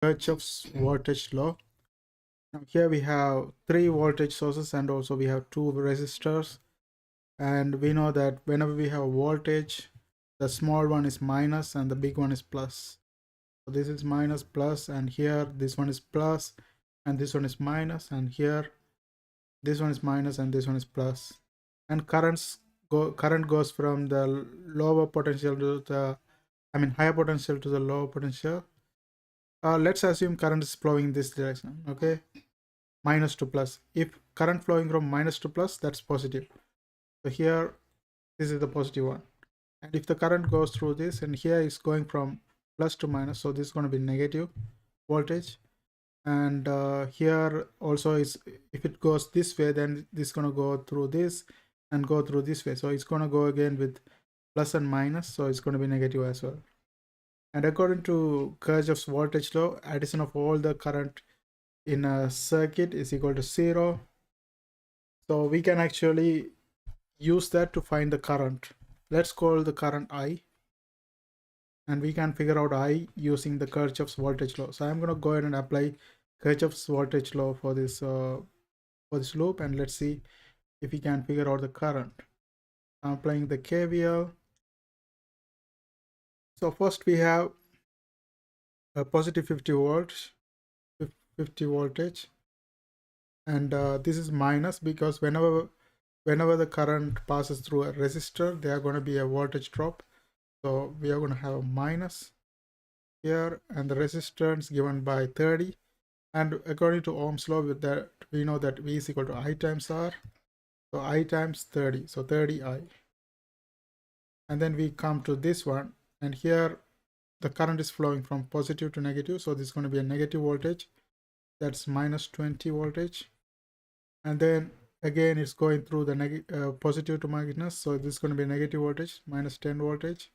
Kirchhoff's voltage law. Now here we have 3 voltage sources and also we have 2 resistors, and we know that whenever we have voltage, the small one is minus and the big one is plus. So this is minus plus, and here this one is plus and this one is minus, and here this one is minus and this one is plus. And current goes from the lower potential to the higher potential to the lower potential. Let's assume current is flowing this direction, okay, minus to plus. If current flowing from minus to plus, that's positive. So here this is the positive one, and if the current goes through this and here is going from plus to minus, so this is going to be negative voltage. And here also is, if it goes this way, then this is going to go through this and go through this way, so it's going to go again with plus and minus, so it's going to be negative as well. And according to Kirchhoff's voltage law, addition of all the current in a circuit is equal to 0. So we can actually use that to find the current. Let's call the current I, and we can figure out I using the Kirchhoff's voltage law. So I'm going to go ahead and apply Kirchhoff's voltage law for this loop, and let's see if we can figure out the current. I'm applying the KVL. So first we have a positive 50 voltage, and this is minus because whenever the current passes through a resistor, there are going to be a voltage drop. So we are going to have a minus here, and the resistance given by 30. And according to Ohm's law, with that we know that V is equal to I times R. So I times 30, so 30I. And then we come to this one, and here the current is flowing from positive to negative, so this is going to be a negative voltage. That's minus 20 voltage. And then again it's going through the positive to minus, so this is going to be negative voltage, minus 10 voltage.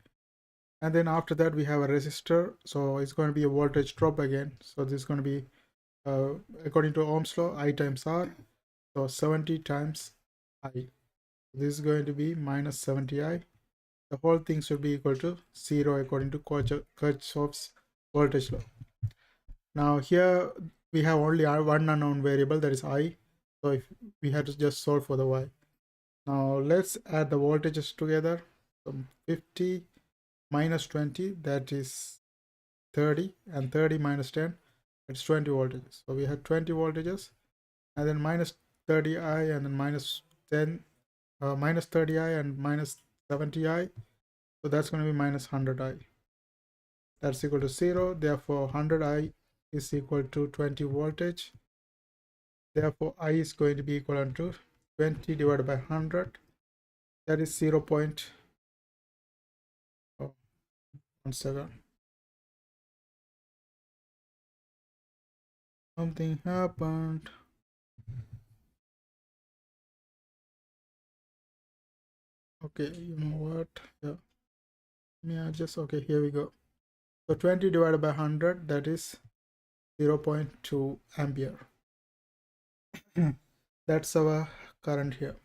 And then after that we have a resistor, so it's going to be a voltage drop again. So this is going to be according to Ohm's law, I times R, so 70 times I. This is going to be minus 70I. The whole thing should be equal to 0 according to Kirchhoff's voltage law. Now here we have only one unknown variable, that is I. So if we had to just solve for the Y. Now let's add the voltages together. So 50 minus 20, that is 30, and 30 minus 10, it's 20 voltages. So we have 20 voltages, and then minus 30I, and then minus 10, minus 30I and minus 70I. So that's going to be minus 100I. That's equal to 0. Therefore 100I is equal to 20 voltage. Therefore I is going to be equal to 20 divided by 100. That is 0. One second. Something happened. Okay, you know what? Yeah. Yeah, just okay. Here we go. So 20 divided by 100, that is 0.2 ampere. That's our current here.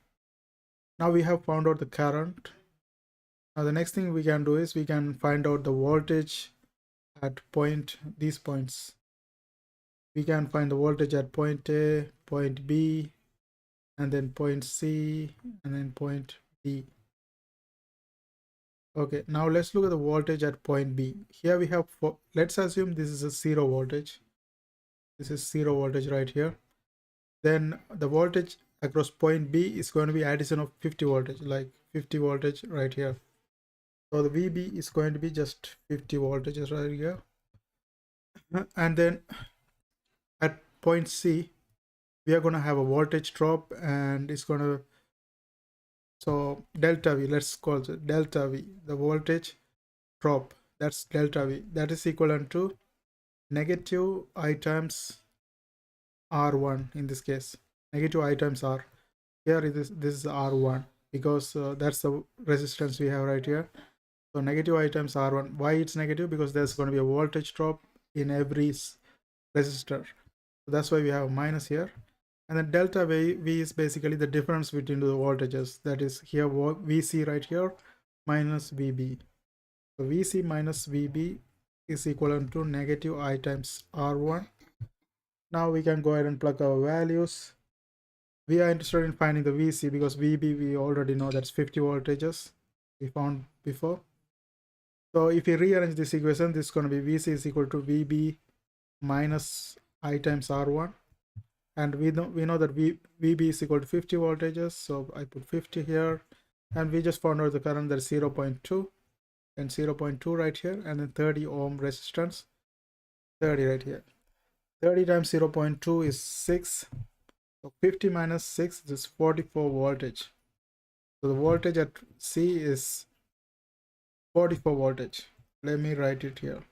Now we have found out the current. Now the next thing we can do is we can find out the voltage at these points. We can find the voltage at point A, point B, and then point C, and then point D. Okay, now let's look at the voltage at point B. Here we have, let's assume this is a 0 voltage. This is 0 voltage right here. Then the voltage across point B is going to be addition of 50 voltage, like 50 voltage right here. So the VB is going to be just 50 voltages right here. And then at point C, we are going to have a voltage drop, and it's going to, so delta V, let's call it delta V, the voltage drop, that's delta V, that is equivalent to negative I times R1 in this case, negative I times R. Here this is R1 because that's the resistance we have right here. So negative I times R1. Why it's negative? Because there's going to be a voltage drop in every resistor. So that's why we have a minus here. And then delta V is basically the difference between the voltages. That is here VC right here minus VB. So VC minus VB is equivalent to negative I times R1. Now we can go ahead and plug our values. We are interested in finding the VC because VB we already know that's 50 voltages we found before. So if we rearrange this equation, this is going to be VC is equal to VB minus I times R1. And we know that VB is equal to 50 voltages. So I put 50 here. And we just found out the current that is 0.2 and 0.2 right here. And then 30 ohm resistance, 30 right here. 30 times 0.2 is 6. So 50 minus 6 is 44 voltage. So the voltage at C is 44 voltage. Let me write it here.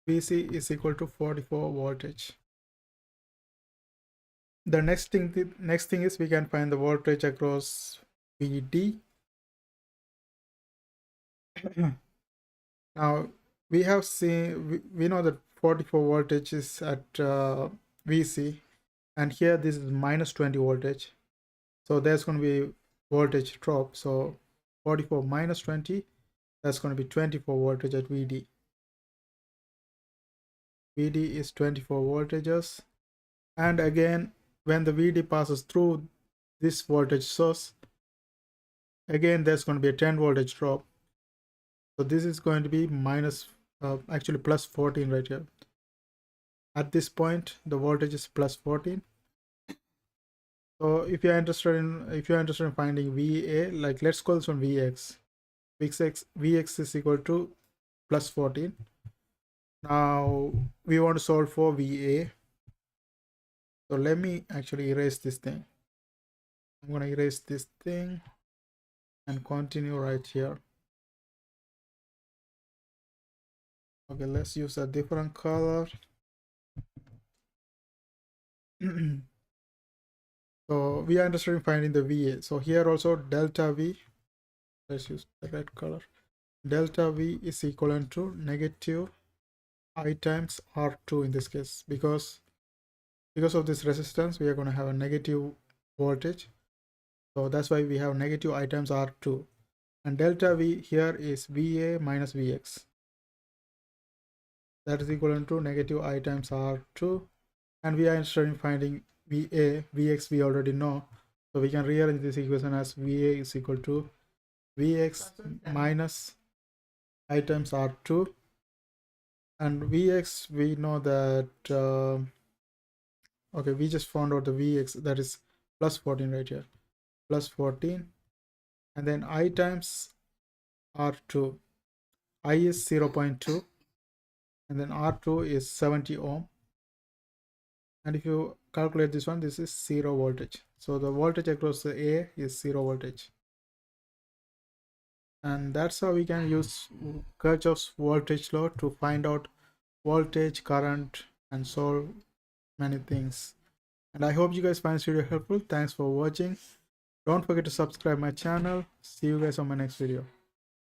VC is equal to 44 voltage. The next thing is we can find the voltage across VD. Now we have seen, we know that 44 voltage is at VC, and here this is minus 20 voltage. So there's going to be voltage drop. So 44 minus 20, that's going to be 24 voltage at VD. VD is 24 voltages. And again, when the VD passes through this voltage source, again there's going to be a 10 voltage drop. So this is going to be actually plus 14 right here. At this point the voltage is plus 14. So if you're interested in finding VA, like let's call this one VX. VX is equal to plus 14. Now we want to solve for VA. So let me actually erase this thing. I'm going to erase this thing and continue right here. Okay, let's use a different color. So we are interested in finding the VA. So here also delta V, let's use the red color. Delta V is equivalent to negative I times R2 in this case, because of this resistance we are going to have a negative voltage. So that's why we have negative I times R2. And delta V here is VA minus VX. That is equivalent to negative I times R2. And we are interested in finding VA. VX we already know. So we can rearrange this equation as VA is equal to VX minus I times R2. And VX we know that, okay, we just found out the VX, that is plus 14 right here. Plus 14. And then I times R2. I is 0.2. And then R2 is 70 ohm. And if you calculate this one, this is 0 voltage. So the voltage across the A is 0 voltage. And that's how we can use Kirchhoff's voltage law to find out voltage, current, and solve many things. And I hope you guys find this video helpful. Thanks for watching. Don't forget to subscribe my channel. See you guys on my next video.